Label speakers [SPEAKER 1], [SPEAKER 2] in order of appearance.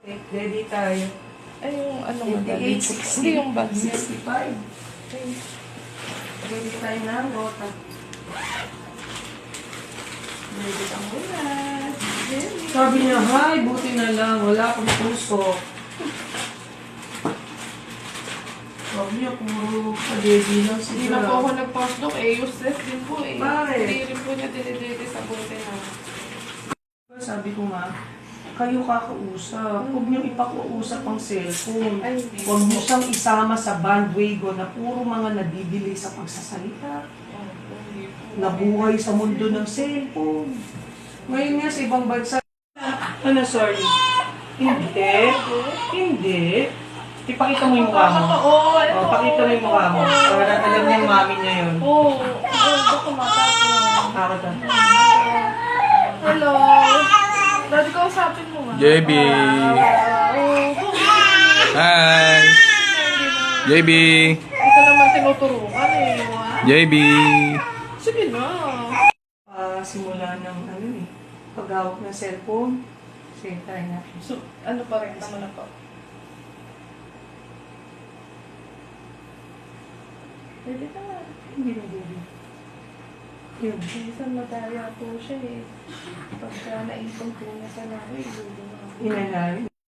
[SPEAKER 1] Ready tayo.
[SPEAKER 2] Ay, yung ano nga
[SPEAKER 1] 88,
[SPEAKER 2] dito.
[SPEAKER 1] 60.
[SPEAKER 2] Hindi yung bag.
[SPEAKER 1] 65.
[SPEAKER 2] Okay.
[SPEAKER 1] Ready tayo na, Rota. Ready ang ulan. Sabi niya, hi, buti na lang. Wala akong puso. Sabi niya, puro pa-baby lang
[SPEAKER 2] Hindi na po ako nag-postdoc eh. Useless din po eh.
[SPEAKER 1] Bakit?
[SPEAKER 2] Hindi rin po niya dinidete sa bote na.
[SPEAKER 1] Sabi ko nga, kayo kakausap. Huwag niyong ipakuusap ang cellphone.
[SPEAKER 2] Ay, hindi.
[SPEAKER 1] Huwag niyo siyang isama sa bandwagon na puro mga nadidili sa pagsasalita.
[SPEAKER 2] Hindi po.
[SPEAKER 1] Nabuhay sa mundo ng cellphone. Ngayon nga sa ibang bansa. Ano, sorry? Hindi. Hindi. Ipakita mo yung mukha mo.
[SPEAKER 2] Oo, ano?
[SPEAKER 1] O, pakita mo yung mukha mo. Para alam niya yung mami niya yun.
[SPEAKER 2] Oo. Oo, kumatapo.
[SPEAKER 1] Ako ta.
[SPEAKER 2] Hello. Dati kausapin mo nga.
[SPEAKER 3] JB. Hi. JB.
[SPEAKER 2] Ito naman tinuturukan eh.
[SPEAKER 3] JB.
[SPEAKER 2] Sige na.
[SPEAKER 1] Simula ng ano eh, paghawak ng cellphone. Sige, try na.
[SPEAKER 2] So, ano pa rin? Tama na po. Pwede ka na.
[SPEAKER 1] Hindi na baby. Yun.
[SPEAKER 2] Minsan madaya po siya eh. Pagka naipon po niya sa lahi,
[SPEAKER 1] Inanay.